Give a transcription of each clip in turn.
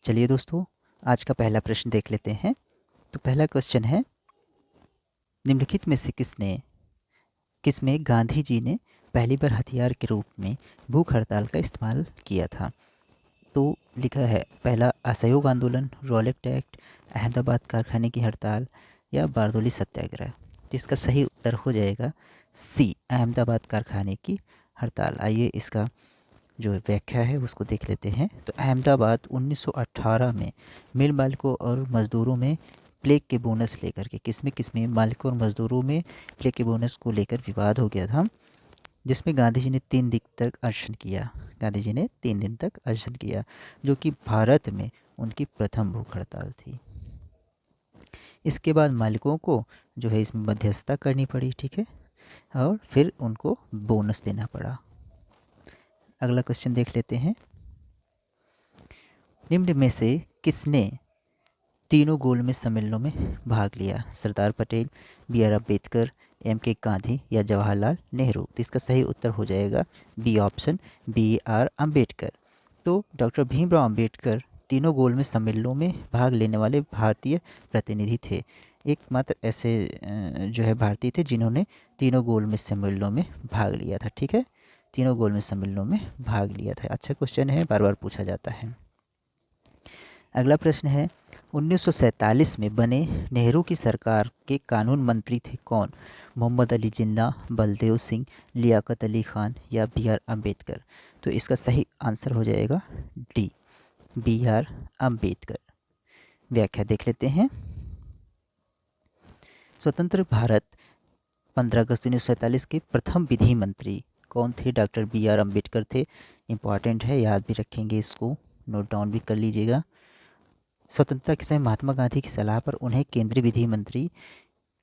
चलिए दोस्तों, आज का पहला प्रश्न देख लेते हैं। तो पहला क्वेश्चन है, निम्नलिखित में से किसमें गांधी जी ने पहली बार हथियार के रूप में भूख हड़ताल का इस्तेमाल किया था? तो लिखा है पहला असहयोग आंदोलन, रॉलेट एक्ट, अहमदाबाद कारखाने की हड़ताल या बारदोली सत्याग्रह। जिसका सही उत्तर हो जाएगा सी, अहमदाबाद कारखाने की हड़ताल। आइए इसका जो व्याख्या है उसको देख लेते हैं। तो अहमदाबाद 1918 में मिल मालिकों और मज़दूरों में प्लेग के बोनस लेकर के किसमें मालिकों और मज़दूरों में प्लेग के बोनस को लेकर विवाद हो गया था, जिसमें गांधी जी ने 3 दिन तक अनशन किया। गांधी जी ने 3 दिन तक अनशन किया, जो कि भारत में उनकी प्रथम भूख हड़ताल थी। इसके बाद मालिकों को जो है इसमें मध्यस्थता करनी पड़ी, ठीक है, और फिर उनको बोनस देना पड़ा। अगला क्वेश्चन देख लेते हैं। निम्न में से किसने तीनों गोलमेज सम्मेलनों में भाग लिया? Sardar Patel, B R Ambedkar, M K Gandhi या जवाहरलाल नेहरू। तो इसका सही उत्तर हो जाएगा B option, B R Ambedkar. तो डॉक्टर भीमराव अम्बेडकर तीनों गोलमेज सम्मेलनों में भाग लेने वाले भारतीय प्रतिनिधि थे। एकमात्र ऐसे जो है भारतीय थे जिन्होंने तीनों गोलमेज सम्मेलनों में भाग लिया था, ठीक है, तीनों गोलमेज सम्मेलनों में भाग लिया था। अच्छा क्वेश्चन है, बार बार पूछा जाता है। अगला प्रश्न है, 1947 में बने नेहरू की सरकार के कानून मंत्री थे कौन? मोहम्मद अली जिन्ना, बलदेव सिंह, लियाकत अली खान या बी आर अम्बेडकर। तो इसका सही आंसर हो जाएगा डी, बी आर अम्बेडकर। व्याख्या देख लेते हैं। स्वतंत्र भारत 15 अगस्त 1947 के प्रथम विधि मंत्री कौन थे? डॉक्टर बी आर अम्बेडकर थे। इम्पॉर्टेंट है, याद भी रखेंगे इसको, नोट डाउन भी कर लीजिएगा। स्वतंत्रता के समय महात्मा गांधी की सलाह पर उन्हें केंद्रीय विधि मंत्री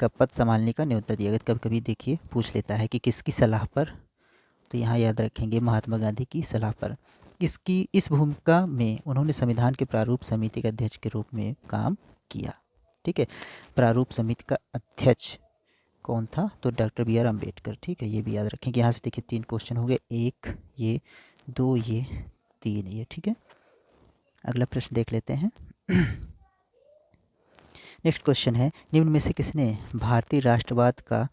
का पद संभालने का न्योता दिया गया। कभी कभी देखिए पूछ लेता है कि किसकी सलाह पर, तो यहाँ याद रखेंगे महात्मा गांधी की सलाह पर। इस भूमिका में उन्होंने संविधान के प्रारूप समिति के अध्यक्ष के रूप में काम किया, ठीक है। प्रारूप समिति का अध्यक्ष कौन था? तो डॉक्टर बी आर अम्बेडकर, ठीक है, ये भी याद रखेंगे। यहाँ से देखिए 3 क्वेश्चन हो गए, 1 ये, 2 ये, 3 ये, ठीक है। अगला प्रश्न देख लेते हैं। नेक्स्ट क्वेश्चन है, निम्न में से किसने भारतीय राष्ट्रवाद का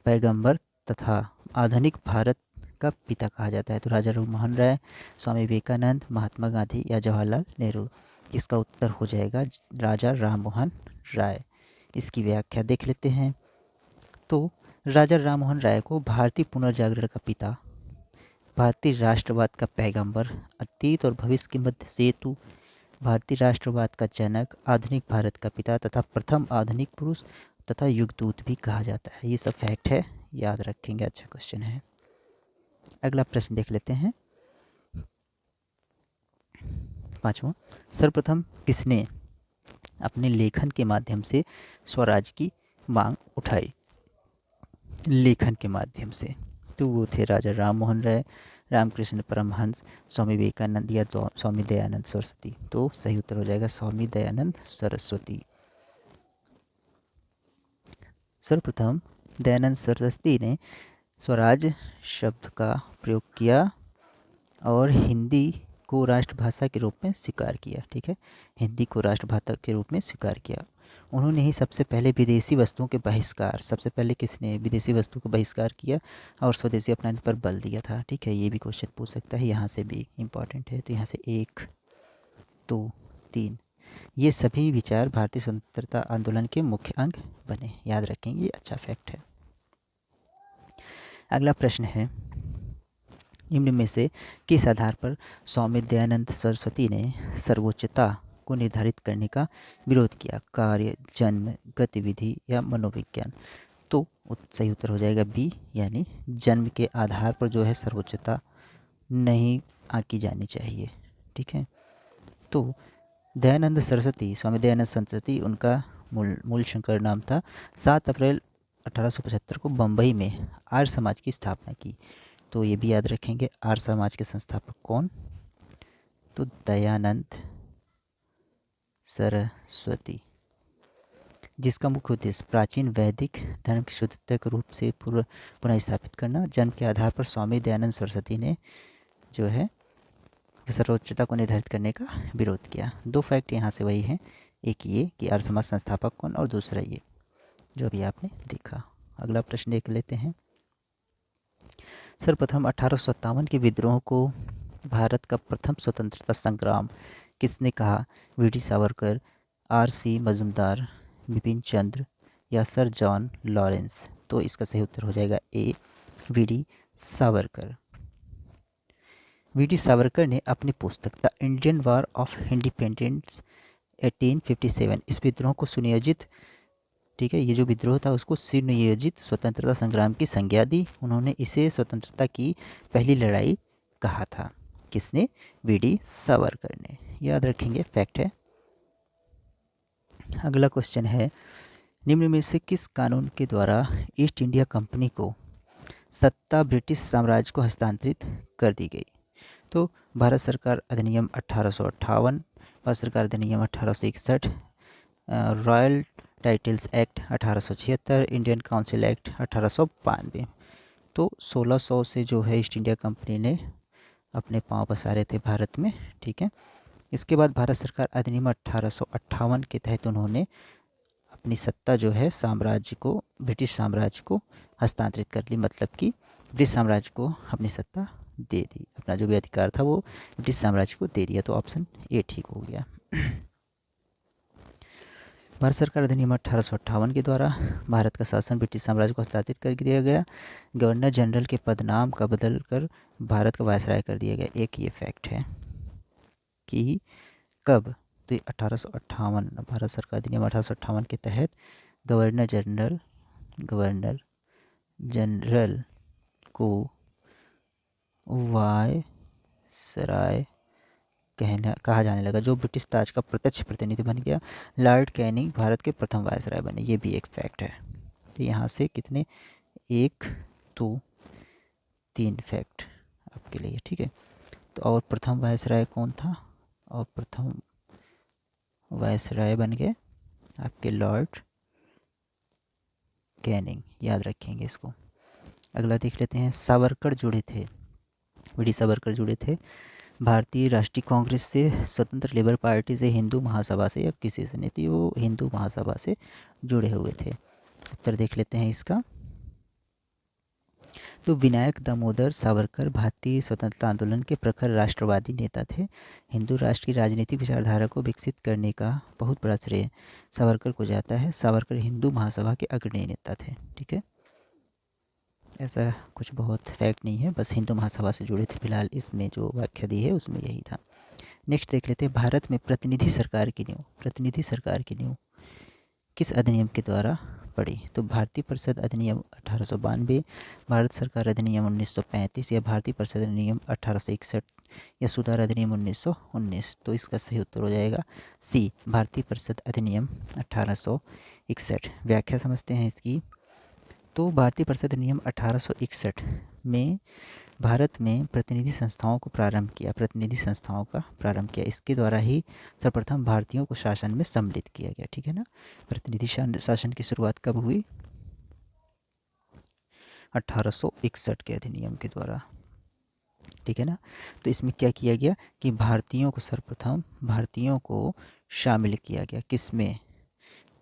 पैगंबर तथा आधुनिक भारत का पिता कहा जाता है? तो राजा राममोहन राय, स्वामी विवेकानंद, महात्मा गांधी या जवाहरलाल नेहरू। इसका उत्तर हो जाएगा राजा राममोहन राय। इसकी व्याख्या देख लेते हैं। तो राजा राममोहन राय को भारतीय पुनर्जागरण का पिता, भारतीय राष्ट्रवाद का पैगंबर, अतीत और भविष्य के मध्य सेतु, भारतीय राष्ट्रवाद का जनक, आधुनिक भारत का पिता तथा प्रथम आधुनिक पुरुष तथा युगदूत भी कहा जाता है। ये सब फैक्ट है, याद रखेंगे। अच्छा क्वेश्चन है। अगला प्रश्न देख लेते हैं। 5वां, सर्वप्रथम किसने अपने लेखन के माध्यम से स्वराज की मांग उठाई? लेखन के माध्यम से, तो वो थे राजा राममोहन राय, रामकृष्ण परमहंस, स्वामी विवेकानंद या स्वामी दयानंद सरस्वती। तो सही उत्तर हो जाएगा स्वामी दयानंद सरस्वती। सर्वप्रथम दयानंद सरस्वती ने स्वराज शब्द का प्रयोग किया और हिंदी को राष्ट्रभाषा के रूप में स्वीकार किया, ठीक है, हिंदी को राष्ट्रभाषा के रूप में स्वीकार किया। उन्होंने ही सबसे पहले विदेशी वस्तुओं के बहिष्कार, सबसे पहले किसने विदेशी वस्तु का बहिष्कार किया और स्वदेशी अपनाने पर बल दिया था, ठीक है। ये भी क्वेश्चन पूछ सकता है, यहाँ से भी इम्पॉर्टेंट है। तो यहाँ से 1 2 3 ये सभी विचार भारतीय स्वतंत्रता आंदोलन के मुख्य अंग बने, याद रखेंगे, अच्छा फैक्ट है। अगला प्रश्न है, निम्न में से किस आधार पर स्वामी दयानंद सरस्वती ने सर्वोच्चता को निर्धारित करने का विरोध किया? कार्य, जन्म, गतिविधि या मनोविज्ञान। तो सही उत्तर हो जाएगा बी, यानी जन्म के आधार पर जो है सर्वोच्चता नहीं आंकी जानी चाहिए, ठीक है। तो दयानंद सरस्वती, स्वामी दयानंद सरस्वती, उनका मूल शंकर नाम था। 7 अप्रैल 1875 को बम्बई में आर्य समाज की स्थापना की। तो ये भी याद रखेंगे, आर्य समाज के संस्थापक कौन? तो दयानंद सरस्वती, जिसका मुख्य उद्देश्य प्राचीन वैदिक धर्म की शुद्धता के रूप से पुनः स्थापित करना। जन्म के आधार पर स्वामी दयानंद सरस्वती ने जो है सर्वोच्चता को निर्धारित करने का विरोध किया। 2 फैक्ट यहाँ से वही हैं, एक ये कि आर्य समाज संस्थापक कौन और दूसरा ये जो अभी आपने देखा। अगला प्रश्न देख लेते हैं। सर्वप्रथम 1857 के विद्रोह को भारत का प्रथम स्वतंत्रता संग्राम किसने कहा? वी.डी. सावरकर, आर.सी. मजूमदार, बिपिन चंद्र या सर जॉन लॉरेंस? तो इसका सही उत्तर हो जाएगा ए, वी.डी. सावरकर। वी.डी. सावरकर ने अपनी पुस्तक the Indian war of independence 1857 इस विद्रोह को सुनियोजित, ठीक है, ये जो विद्रोह था उसको सुनियोजित स्वतंत्रता संग्राम की संज्ञा दी। उन्होंने इसे स्वतंत्रता की पहली लड़ाई कहा था। किसने? वी.डी. सावरकर ने। याद रखेंगे, फैक्ट है। अगला क्वेश्चन है, निम्न में से किस कानून के द्वारा ईस्ट इंडिया कंपनी को सत्ता ब्रिटिश साम्राज्य को हस्तांतरित कर दी गई? तो भारत सरकार अधिनियम 1858, भारत सरकार अधिनियम 1861, royal titles act 1876, Indian council act 1892। तो 1600 से जो है ईस्ट इंडिया कंपनी ने अपने पांव पसारे थे भारत में, ठीक है। इसके बाद भारत सरकार अधिनियम 1858 के तहत उन्होंने अपनी सत्ता जो है साम्राज्य को, ब्रिटिश साम्राज्य को हस्तांतरित कर ली, मतलब कि ब्रिटिश साम्राज्य को अपनी सत्ता दे दी, अपना जो भी अधिकार था वो ब्रिटिश साम्राज्य को दे दिया। तो ऑप्शन ए ठीक हो गया। भारत सरकार अधिनियम 1858 के द्वारा भारत का शासन ब्रिटिश साम्राज्य को हस्तांतरित कर दिया गया। गवर्नर जनरल के पदनाम का बदल कर भारत का वायसराय कर दिया गया। एक ये फैक्ट है कि कब, तो 1858 भारत सरकार अधिनियम 1858 के तहत गवर्नर जनरल को वायसराय कहा जाने लगा, जो ब्रिटिश ताज का प्रत्यक्ष प्रतिनिधि बन गया। लॉर्ड कैनिंग भारत के प्रथम वायसराय बने, ये भी एक फैक्ट है। तो यहाँ से कितने, 1 2 3 फैक्ट आपके लिए, ठीक है। तो और प्रथम वायसराय कौन था? और प्रथम वायसराय बन गए आपके लॉर्ड कैनिंग, याद रखेंगे इसको। अगला देख लेते हैं। सावरकर जुड़े थे, वी.डी. सावरकर जुड़े थे भारतीय राष्ट्रीय कांग्रेस से, स्वतंत्र लेबर पार्टी से, हिंदू महासभा से या किसी से नहीं थी, वो हिंदू महासभा से जुड़े हुए थे। उत्तर देख लेते हैं इसका। तो विनायक दामोदर सावरकर भारतीय स्वतंत्रता आंदोलन के प्रखर राष्ट्रवादी नेता थे। हिंदू राष्ट्र की राजनीतिक विचारधारा को विकसित करने का बहुत बड़ा श्रेय सावरकर को जाता है। सावरकर हिंदू महासभा के अग्रणी नेता थे, ठीक है। ऐसा कुछ बहुत फैक्ट नहीं है, बस हिंदू महासभा से जुड़े थे। फिलहाल इसमें जो व्याख्या दी है उसमें यही था। नेक्स्ट देख लेते हैं। भारत में प्रतिनिधि सरकार की नींव किस अधिनियम के द्वारा पड़ी? तो भारतीय परिषद अधिनियम 1892, भारत सरकार अधिनियम 1935 या भारतीय परिषद अधिनियम 1861 या सुधार अधिनियम 1919? तो इसका सही उत्तर हो जाएगा सी, भारतीय परिषद अधिनियम 1861। व्याख्या समझते हैं इसकी। तो भारतीय परिषद अधिनियम 1861 में भारत में प्रतिनिधि संस्थाओं का प्रारंभ किया। इसके द्वारा ही सर्वप्रथम भारतीयों को शासन में सम्मिलित किया गया, ठीक है ना। प्रतिनिधि शासन की शुरुआत कब हुई? 1861 के अधिनियम के द्वारा, ठीक है ना। तो इसमें क्या किया गया कि सर्वप्रथम भारतीयों को शामिल किया गया, किसमें?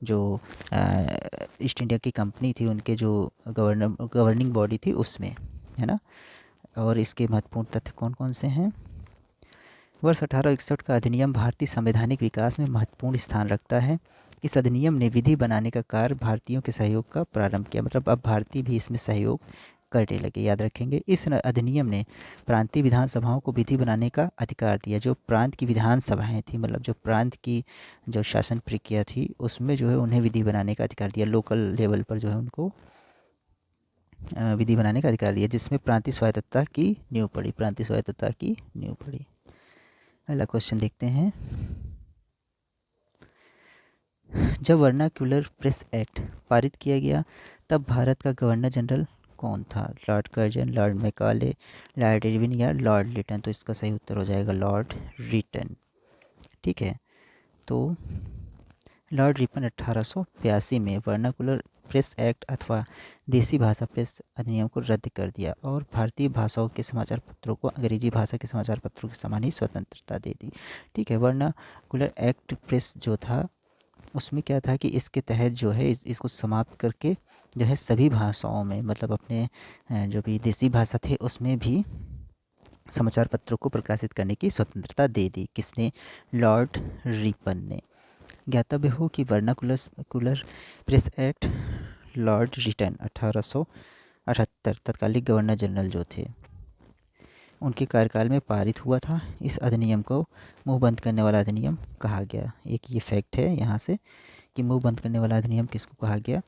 जो ईस्ट इंडिया की कंपनी थी, उनके जो गवर्निंग बॉडी थी उसमें, है ना। और इसके महत्वपूर्ण तथ्य कौन कौन से हैं? वर्ष 1861 का अधिनियम भारतीय संवैधानिक विकास में महत्वपूर्ण स्थान रखता है। इस अधिनियम ने विधि बनाने का कार्य भारतीयों के सहयोग का प्रारंभ किया, मतलब अब भारतीय भी इसमें सहयोग करने लगे, याद रखेंगे। इस अधिनियम ने प्रांतीय विधानसभाओं को विधि बनाने का अधिकार दिया। जो प्रांत की विधानसभाएं थी, मतलब जो प्रांत की जो शासन प्रक्रिया थी उसमें जो है उन्हें विधि बनाने का अधिकार दिया। लोकल लेवल पर जो है उनको विधि बनाने का अधिकार दिया, जिसमें प्रांतीय स्वायत्तता की नींव पड़ी। अगला क्वेश्चन देखते हैं। जब वर्नाक्यूलर प्रेस एक्ट पारित किया गया तब भारत का गवर्नर जनरल कौन था? Lord Curzon, Lord Macaulay, Lord Irwin या लॉर्ड लिटन? तो इसका सही उत्तर हो जाएगा लॉर्ड लिटन, ठीक है। तो लॉर्ड रिपन 1882 में वर्नाकुलर प्रेस एक्ट अथवा देसी भाषा प्रेस अधिनियम को रद्द कर दिया और भारतीय भाषाओं के समाचार पत्रों को अंग्रेजी भाषा के समाचार पत्रों के समान ही स्वतंत्रता दे दी। ठीक है, वर्नाकुलर एक्ट प्रेस जो था उसमें क्या था कि इसके तहत जो है इसको समाप्त करके जो है सभी भाषाओं में, मतलब अपने जो भी देसी भाषा थे उसमें भी समाचार पत्रों को प्रकाशित करने की स्वतंत्रता दे दी। किसने? लॉर्ड रिपन ने। ज्ञातव्य हो कि vernacular press act lord Lytton 1878 तत्कालीन गवर्नर जनरल जो थे उनके कार्यकाल में पारित हुआ था। इस अधिनियम को मुंह बंद करने वाला अधिनियम कहा गया। एक ये फैक्ट है यहाँ से कि मुंह बंद करने वाला अधिनियम किसको कहा गया,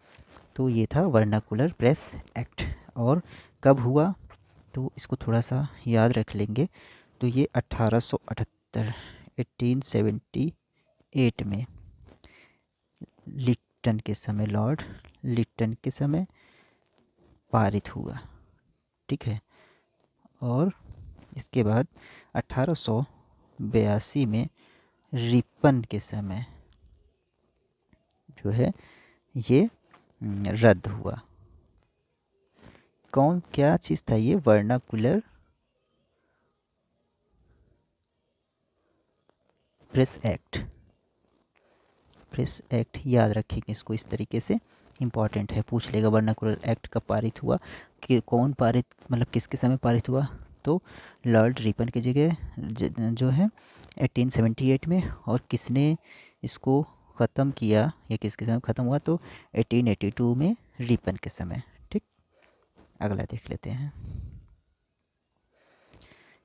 तो ये था वर्नाकुलर प्रेस एक्ट। और कब हुआ तो इसको थोड़ा सा याद रख लेंगे, तो ये 1878 में लिटन के समय, लॉर्ड लिटन के समय पारित हुआ। ठीक है, और इसके बाद 1882 में रिपन के समय जो है ये रद्द हुआ। क्या चीज़ था ये? वर्नाकुलर प्रेस एक्ट याद रखेंगे इसको इस तरीके से, इम्पॉर्टेंट है, पूछ लेगा वर्नाकुलर एक्ट कब पारित हुआ, कि कौन पारित, मतलब किसके समय पारित हुआ, तो लॉर्ड रिपन की जगह जो है 1878 में। और किसने इसको ख़त्म किया या किसके समय ख़त्म हुआ, तो 1882 में रिपन के समय। ठीक, अगला देख लेते हैं।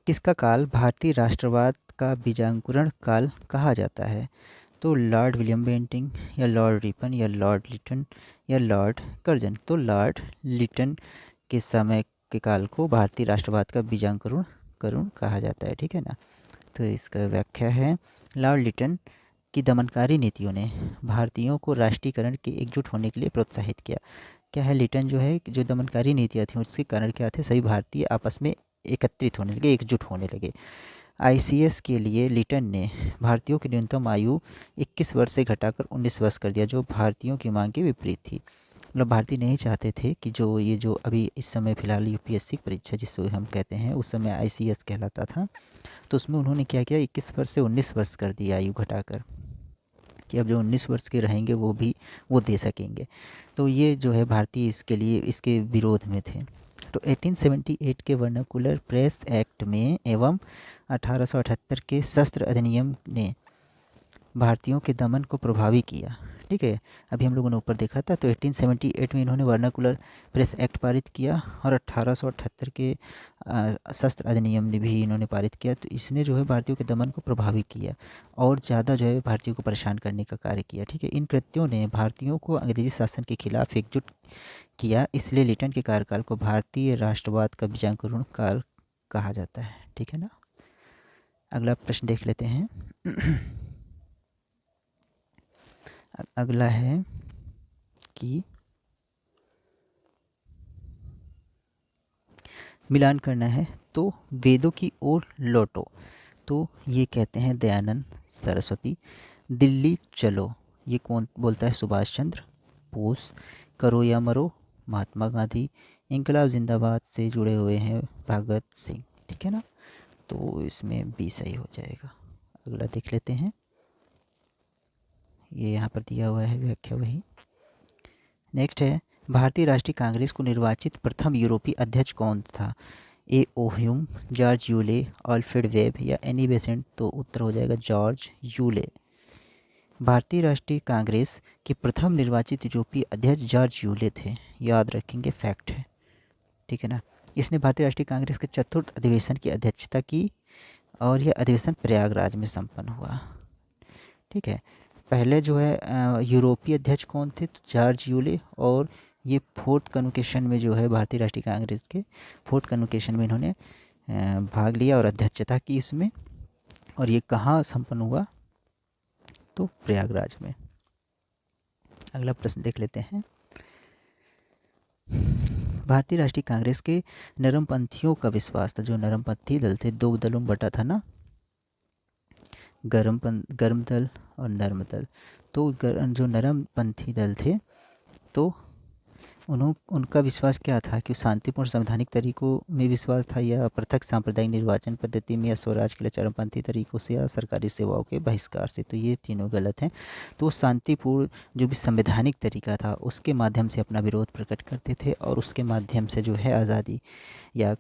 किसका काल भारतीय राष्ट्रवाद का बीजांकुरण काल कहा जाता है, तो लॉर्ड विलियम बेंटिंग या लॉर्ड रिपन या लॉर्ड लिटन या लॉर्ड कर्जन। तो लॉर्ड लिटन के समय के काल को भारतीय राष्ट्रवाद का बीजांकुरण कहा जाता है। ठीक है ना, तो इसका व्याख्या है, लॉर्ड लिटन की दमनकारी नीतियों ने भारतीयों को राष्ट्रीयकरण के एकजुट होने के लिए प्रोत्साहित किया। क्या है, लिटन जो है, जो दमनकारी नीतियाँ थी उसके कारण क्या थे, सभी भारतीय आपस में एकत्रित होने लगे, एकजुट होने लगे। आईसीएस के लिए लिटन ने भारतीयों की न्यूनतम आयु 21 वर्ष से घटाकर 19 वर्ष कर दिया, जो भारतीयों की मांग के विपरीत थी। मतलब भारतीय नहीं चाहते थे कि जो अभी इस समय फ़िलहाल यूपीएससी परीक्षा जिसको हम कहते हैं, उस समय आईसीएस कहलाता था, तो उसमें उन्होंने क्या किया, 21 वर्ष से 19 वर्ष कर दिया आयु घटाकर, कि अब जो 19 वर्ष के रहेंगे वो दे सकेंगे। तो ये जो है भारतीय इसके लिए इसके विरोध में थे। तो 1878 के वर्नाकुलर प्रेस एक्ट में एवं 1878 के शस्त्र अधिनियम ने भारतीयों के दमन को प्रभावी किया। ठीक है, अभी हम लोगों ने ऊपर देखा था, तो 1878 में इन्होंने वर्नाकुलर प्रेस एक्ट पारित किया और 1878 के शस्त्र अधिनियम ने भी इन्होंने पारित किया। तो इसने जो है भारतीयों के दमन को प्रभावी किया और ज़्यादा जो है भारतीयों को परेशान करने का कार्य किया। ठीक है, इन कृत्यों ने भारतीयों को अंग्रेजी शासन के खिलाफ एकजुट किया, इसलिए लिटन के कार्यकाल को भारतीय राष्ट्रवाद का बीजांकुरण काल कहा जाता है। ठीक है ना, अगला प्रश्न देख लेते हैं। अगला है कि मिलान करना है, तो वेदों की ओर लौटो, तो ये कहते हैं दयानंद सरस्वती। दिल्ली चलो, ये कौन बोलता है? सुभाष चंद्र बोस। करो या मरो, महात्मा गांधी। इंकलाब जिंदाबाद से जुड़े हुए हैं भगत सिंह। ठीक है ना, तो इसमें बी सही हो जाएगा। अगला देख लेते हैं, ये यहाँ पर दिया हुआ है व्याख्या वही। नेक्स्ट है, भारतीय राष्ट्रीय कांग्रेस को निर्वाचित प्रथम यूरोपीय अध्यक्ष कौन था? A O Hume, George Yule, Alfred Webb या एनी बेसेंट। तो उत्तर हो जाएगा जॉर्ज यूले। भारतीय राष्ट्रीय कांग्रेस के प्रथम निर्वाचित यूरोपीय अध्यक्ष जॉर्ज यूले थे, याद रखेंगे, फैक्ट है। ठीक है ना, इसने भारतीय राष्ट्रीय कांग्रेस के चतुर्थ अधिवेशन की अध्यक्षता की और यह अधिवेशन प्रयागराज में संपन्न हुआ। ठीक है, पहले जो है यूरोपीय अध्यक्ष कौन थे? तो जॉर्ज यूले, और ये फोर्थ कन्वोकेशन में जो है भारतीय राष्ट्रीय कांग्रेस के फोर्थ कन्वोकेशन में इन्होंने भाग लिया और अध्यक्षता की इसमें, और ये कहाँ संपन्न हुआ? तो प्रयागराज में। अगला प्रश्न देख लेते हैं, भारतीय राष्ट्रीय कांग्रेस के नरमपंथियों का विश्वास था, जो नरमपंथी दल थे, दो दलों में बटा था ना, गर्म दल और नर्म दल। तो जो नरमपंथी दल थे, तो उनका विश्वास क्या था कि शांतिपूर्ण संवैधानिक तरीकों में विश्वास था, या पृथक सांप्रदायिक निर्वाचन पद्धति में, या स्वराज के लिए चरमपंथी तरीकों से, या सरकारी सेवाओं के बहिष्कार से। तो ये तीनों गलत हैं। तो शांतिपूर्ण जो भी संवैधानिक तरीका था उसके माध्यम से अपना विरोध प्रकट करते थे, और उसके माध्यम से जो है आज़ादी या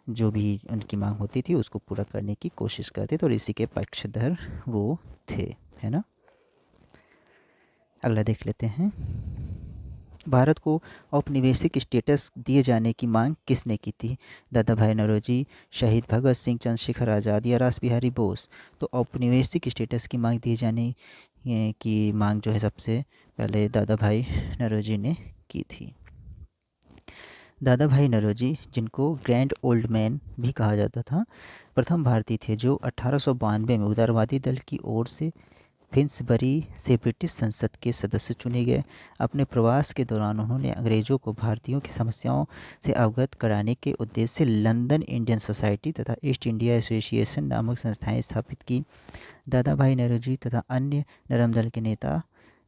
जो भी उनकी मांग होती थी उसको पूरा करने की कोशिश करते थे, और इसी के पक्षधर वो थे, है ना। अगला देख लेते हैं। भारत को औपनिवेशिक स्टेटस दिए जाने की मांग किसने की थी? दादा भाई नौरोजी, शहीद भगत सिंह, चंद्रशेखर आज़ाद, या रास बिहारी बोस। तो औपनिवेशिक स्टेटस की मांग दिए जाने की मांग जो है सबसे पहले दादा भाई नौरोजी ने की थी। दादा भाई नौरोजी, जिनको ग्रैंड ओल्ड मैन भी कहा जाता था, प्रथम भारतीय थे जो 1892 में उदारवादी दल की ओर से फिन्सबरी से ब्रिटिश संसद के सदस्य चुने गए। अपने प्रवास के दौरान उन्होंने अंग्रेज़ों को भारतीयों की समस्याओं से अवगत कराने के उद्देश्य से लंदन इंडियन सोसाइटी तथा ईस्ट इंडिया एसोसिएशन नामक संस्थाएं स्थापित की। दादा भाई नौरोजी तथा अन्य नरम दल के नेता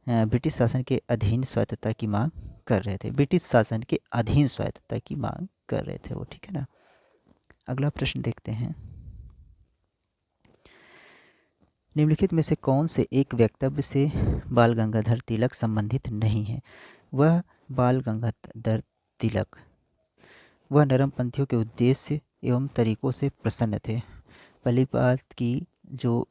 ब्रिटिश शासन के अधीन स्वायत्तता की मांग कर रहे थे। ब्रिटिश शासन के अधीन स्वायत्तता की मांग कर रहे थे वो, ठीक है ना। अगला प्रश्न देखते हैं। निम्नलिखित में से कौन से एक वक्तव्य से बाल गंगाधर तिलक संबंधित नहीं है? वह बाल गंगाधर तिलक वह नरमपंथियों के उद्देश्य एवं तरीकों से प्रसन्न थे। पहली बात की जो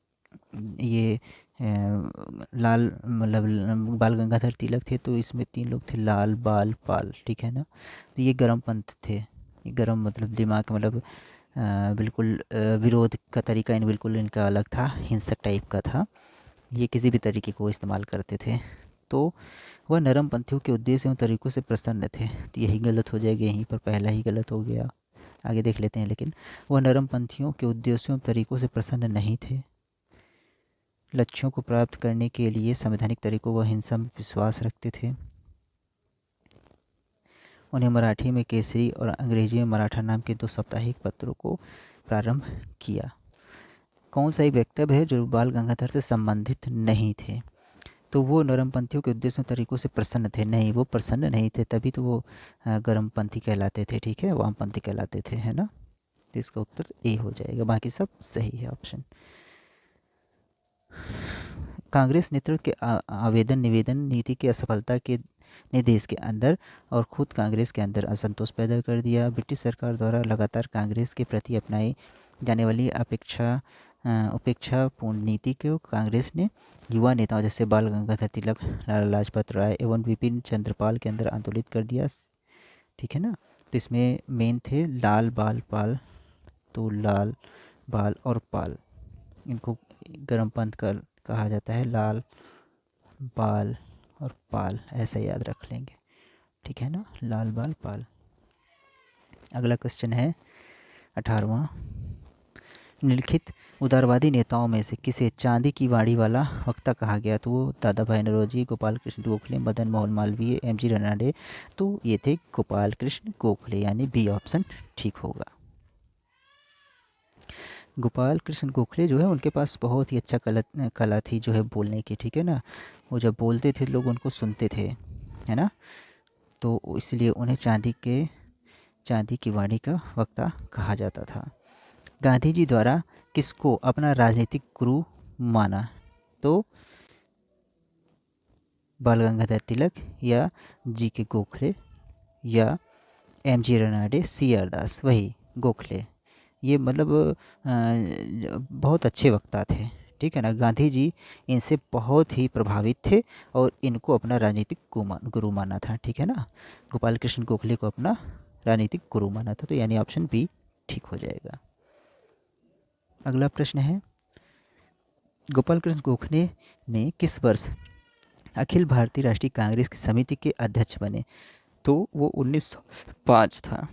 ये लाल मतलब बाल गंगाधर तिलक थे, तो इसमें तीन लोग थे, लाल, बाल, पाल, ठीक है ना। तो ये गर्म पंथ थे। ये गर्म मतलब दिमाग मतलब बिल्कुल विरोध का तरीका बिल्कुल इनका अलग था, हिंसक टाइप का था। ये किसी भी तरीके को इस्तेमाल करते थे। तो वह नरम पंथियों के उद्देश्य एवं तरीकों से प्रसन्न थे, तो यही गलत हो जाएगा, यहीं पर पहला ही गलत हो गया। आगे देख लेते हैं। लेकिन वह नरम पंथियों के उद्देश्यों एवं तरीकों से प्रसन्न नहीं थे। लक्ष्यों को प्राप्त करने के लिए संवैधानिक तरीकों व हिंसा में विश्वास रखते थे। उन्हें मराठी में केसरी और अंग्रेजी में मराठा नाम के 2 साप्ताहिक पत्रों को प्रारंभ किया। कौन सा एक वक्तव्य है जो बाल गंगाधर से संबंधित नहीं थे? तो वो नरमपंथियों के उद्देश्यों तरीकों से प्रसन्न थे। नहीं, वो प्रसन्न नहीं थे, तभी तो वो गर्मपंथी कहलाते थे, ठीक है, वामपंथी कहलाते थे, है ना। तो इसका उत्तर ए हो जाएगा, बाकी सब सही है ऑप्शन। कांग्रेस नेतृत्व के आवेदन निवेदन नीति की असफलता के ने देश के अंदर और खुद कांग्रेस के अंदर असंतोष पैदा कर दिया। ब्रिटिश सरकार द्वारा लगातार कांग्रेस के प्रति अपनाई जाने वाली उपेक्षापूर्ण नीति को कांग्रेस ने युवा नेताओं जैसे बाल गंगाधर तिलक, लाला लाजपत राय एवं विपिन चंद्रपाल के अंदर आंदोलित कर दिया, ठीक है ना। तो इसमें मेन थे लाल, बाल, पाल। तो लाल, बाल और पाल, इनको गर्मपंथ कहा जाता है। लाल, बाल और पाल, ऐसा याद रख लेंगे, ठीक है ना, लाल, बाल, पाल। अगला क्वेश्चन है 18वां। निम्नलिखित उदारवादी नेताओं में से किसे चांदी की वाणी वाला वक्ता कहा गया? तो वो दादा भाई नौरोजी, गोपाल कृष्ण गोखले, मदन मोहन मालवीय, एम.जी. रनाडे। तो ये थे गोपाल कृष्ण गोखले, यानी बी ऑप्शन ठीक होगा। गोपाल कृष्ण गोखले जो है उनके पास बहुत ही अच्छा कला थी जो है बोलने की, ठीक है ना। वो जब बोलते थे लोग उनको सुनते थे, है ना। तो इसलिए उन्हें चांदी की वाणी का वक्ता कहा जाता था। गांधी जी द्वारा किसको अपना राजनीतिक गुरु माना? तो बाल गंगाधर तिलक, या जी.के. गोखले, या एम.जी. रनाडे, सी.आर. दास। वही गोखले, ये मतलब बहुत अच्छे वक्ता थे, ठीक है ना। गांधी जी इनसे बहुत ही प्रभावित थे और इनको अपना राजनीतिक गुरु माना था, ठीक है ना। गोपाल कृष्ण गोखले को अपना राजनीतिक गुरु माना था, तो यानी ऑप्शन बी ठीक हो जाएगा। अगला प्रश्न है, गोपाल कृष्ण गोखले ने किस वर्ष अखिल भारतीय राष्ट्रीय कांग्रेस की समिति के अध्यक्ष बने? तो वो 1905 था,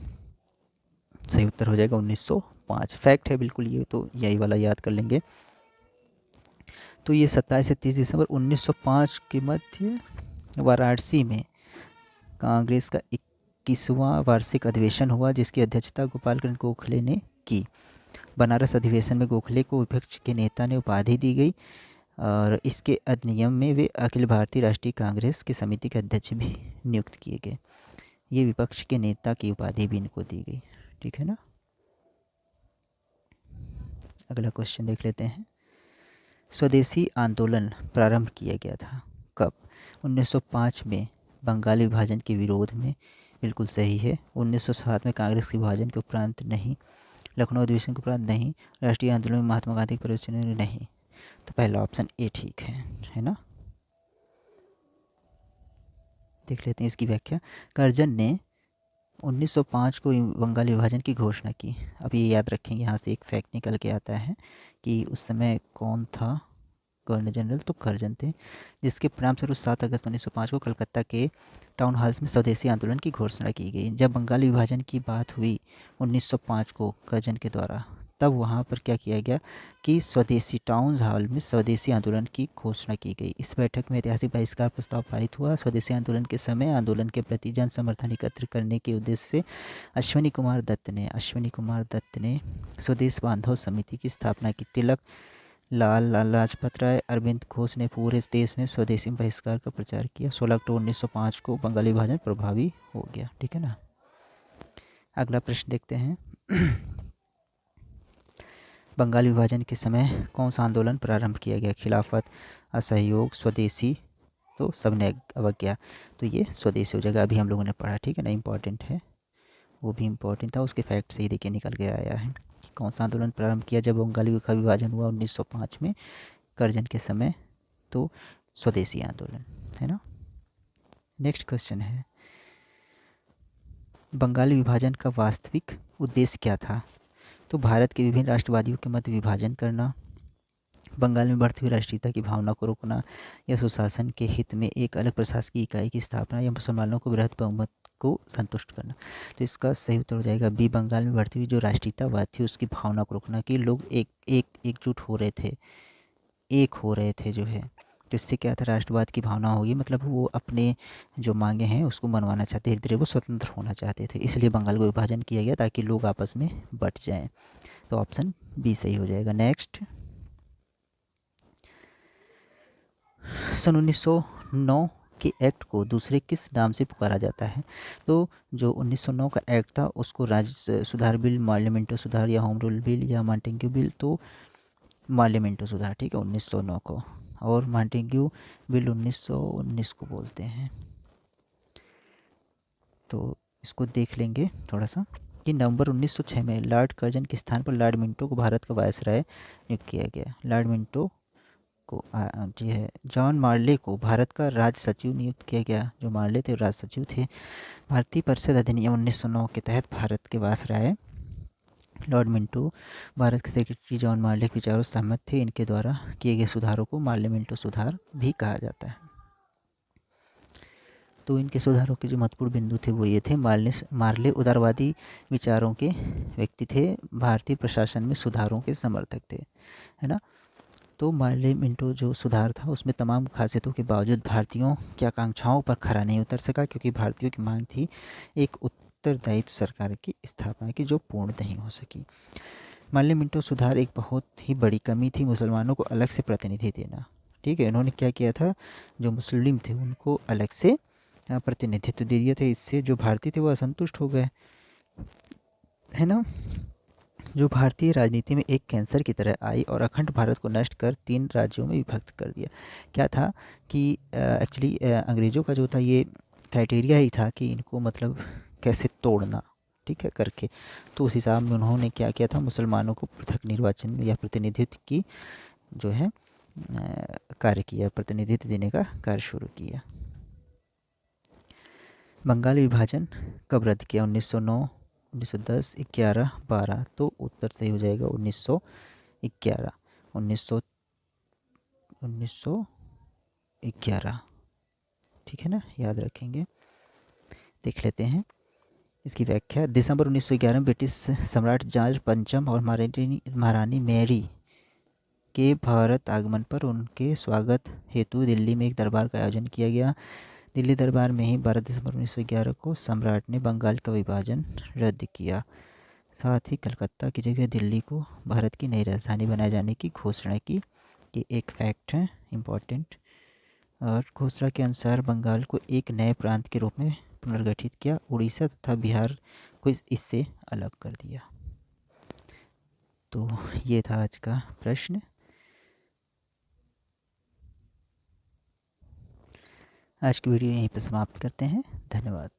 सही उत्तर हो जाएगा 1905। फैक्ट है बिल्कुल ये, तो यही वाला याद कर लेंगे। तो ये 27 से 30 दिसंबर 1905 के मध्य वाराणसी में कांग्रेस का 21वां वार्षिक अधिवेशन हुआ, जिसकी अध्यक्षता गोपाल कृष्ण गोखले ने की। बनारस अधिवेशन में गोखले को विपक्ष के नेता ने उपाधि दी गई और इसके अधिनियम में वे अखिल भारतीय राष्ट्रीय कांग्रेस की समिति के अध्यक्ष भी नियुक्त किए गए। ये विपक्ष के नेता की उपाधि भी इनको दी गई। ठीक है ना। अगला क्वेश्चन देख लेते हैं। स्वदेशी आंदोलन प्रारंभ किया गया था कब? 1905 में बंगाल विभाजन के विरोध में, बिल्कुल सही है। 1907 में कांग्रेस के विभाजन के उपरांत नहीं। लखनऊ अधिवेशन के उपरांत नहीं। राष्ट्रीय आंदोलन में महात्मा गांधी के प्रवेश नहीं। तो पहला ऑप्शन ए ठीक है ना। देख लेते हैं इसकी व्याख्या। कर्जन ने 1905 को बंगाल विभाजन की घोषणा की। अब ये याद रखेंगे, यहाँ से एक फैक्ट निकल के आता है कि उस समय कौन था गवर्नर जनरल, तो कर्जन थे, जिसके परिणामस्वरूप 7 अगस्त 1905 को कलकत्ता के टाउन हॉल्स में स्वदेशी आंदोलन की घोषणा की गई। जब बंगाल विभाजन की बात हुई 1905 को कर्जन के द्वारा, तब वहाँ पर क्या किया गया कि स्वदेशी टाउन हॉल में स्वदेशी आंदोलन की घोषणा की गई। इस बैठक में ऐतिहासिक बहिष्कार प्रस्ताव पारित हुआ। स्वदेशी आंदोलन के समय आंदोलन के प्रति जन समर्थन एकत्र करने के उद्देश्य से अश्विनी कुमार दत्त ने स्वदेश बांधव समिति की स्थापना की। तिलक, लाल लाजपत राय, अरविंद घोष ने पूरे देश में स्वदेशी बहिष्कार का प्रचार किया। 16 अक्टूबर 1905 को बंगाल विभाजन प्रभावी हो गया। ठीक है ना। अगला प्रश्न देखते हैं। बंगाल विभाजन के समय कौन सा आंदोलन प्रारंभ किया गया? खिलाफत, असहयोग, स्वदेशी, तो सबने अवज्ञा। तो ये स्वदेशी हो जाएगा। अभी हम लोगों ने पढ़ा, ठीक है ना, इम्पॉर्टेंट है, वो भी इम्पोर्टेंट था, उसके फैक्ट से ही देखिए निकल के आया है कि कौन सा आंदोलन प्रारंभ किया जब बंगाली का विभाजन हुआ 1905 में कर्जन के समय, तो स्वदेशी आंदोलन, है ना। नेक्स्ट क्वेश्चन है, बंगाली विभाजन का वास्तविक उद्देश्य क्या था? तो भारत के विभिन्न राष्ट्रवादियों के मध्य विभाजन करना, बंगाल में बढ़ती हुई राष्ट्रीयता की भावना को रोकना, या सुशासन के हित में एक अलग प्रशासकीय इकाई की स्थापना, या मुसलमानों को बृहद बहुमत को संतुष्ट करना। तो इसका सही उत्तर हो जाएगा बी, बंगाल में बढ़ती हुई जो राष्ट्रीयतावाद थी उसकी भावना को रोकना, कि लोग एकजुट हो रहे थे, एक हो रहे थे जो है, तो इससे क्या था, राष्ट्रवाद की भावना होगी, मतलब वो अपने जो मांगे हैं उसको मनवाना चाहते, धीरे धीरे वो स्वतंत्र होना चाहते थे, इसलिए बंगाल को विभाजन किया गया ताकि लोग आपस में बट जाएं। तो ऑप्शन बी सही हो जाएगा। नेक्स्ट, सन 1909 के एक्ट को दूसरे किस नाम से पुकारा जाता है? तो जो 1909 का एक्ट था उसको राज्य सुधार बिल, मार्लियामेंटो सुधार, या होम रूल बिल, या मॉन्टेग्यू बिल, तो मार्लियामेंटो सुधार, ठीक है, 1909 को, और मॉन्टेग्यू बिल 1919 को बोलते हैं। तो इसको देख लेंगे थोड़ा सा कि नवंबर 1906 में लॉर्ड कर्जन के स्थान पर लॉर्ड मिंटो को भारत का वायसराय नियुक्त किया गया। लॉर्ड मिंटो को जी है, जॉन मार्ले को भारत का राज सचिव नियुक्त किया गया। जो मार्ले थे राज सचिव थे। भारतीय परिषद अधिनियम 1909 के तहत भारत के वायसराय लॉर्ड मिंटो भारत के सेक्रेटरी जॉन मार्ले के विचारों से सहमत थे। इनके द्वारा किए गए सुधारों को मार्ले मिंटो सुधार भी कहा जाता है। तो इनके सुधारों के जो महत्वपूर्ण बिंदु थे वो ये थे, मार्ले उदारवादी विचारों के व्यक्ति थे, भारतीय प्रशासन में सुधारों के समर्थक थे, है ना। तो मार्ले मिंटो जो सुधार था उसमें तमाम खासियतों के बावजूद भारतीयों की आकांक्षाओं पर खरा नहीं उतर सका, क्योंकि भारतीयों की मांग थी एक उत्तरदायित्व सरकार की स्थापना की जो पूर्ण नहीं हो सकी। मार्ले मिंटो सुधार एक बहुत ही बड़ी कमी थी, मुसलमानों को अलग से प्रतिनिधि देना, ठीक है। इन्होंने क्या किया था, जो मुस्लिम थे उनको अलग से प्रतिनिधित्व दे दिया था। इससे जो भारतीय थे वो असंतुष्ट हो गए, है ना। जो भारतीय राजनीति में एक कैंसर की तरह आई और अखंड भारत को नष्ट कर 3 राज्यों में विभक्त कर दिया। क्या था कि एक्चुअली अंग्रेज़ों का जो था ये क्राइटेरिया ही था कि इनको मतलब कैसे तोड़ना, ठीक है, करके। तो उस हिसाब में उन्होंने क्या किया था, मुसलमानों को पृथक निर्वाचन या प्रतिनिधित्व की जो है कार्य किया, प्रतिनिधित्व देने का कार्य शुरू किया। बंगाल विभाजन कब रद्द किया? 1909, 1910, 11, 12। तो उत्तर सही हो जाएगा 1911, 1911, ठीक है ना, याद रखेंगे। देख लेते हैं इसकी व्याख्या। दिसंबर 1911 में ब्रिटिश सम्राट जॉर्ज पंचम और महारानी मैरी के भारत आगमन पर उनके स्वागत हेतु दिल्ली में एक दरबार का आयोजन किया गया। दिल्ली दरबार में ही 12 दिसंबर 1911 को सम्राट ने बंगाल का विभाजन रद्द किया। साथ ही कलकत्ता की जगह दिल्ली को भारत की नई राजधानी बनाए जाने की घोषणा की। ये एक फैक्ट है इम्पॉर्टेंट। और घोषणा के अनुसार बंगाल को एक नए प्रांत के रूप में पुनर्गठित किया? उड़ीसा तथा बिहार को इससे अलग कर दिया। तो ये था आज का प्रश्न। आज की वीडियो यहीं पर समाप्त करते हैं। धन्यवाद।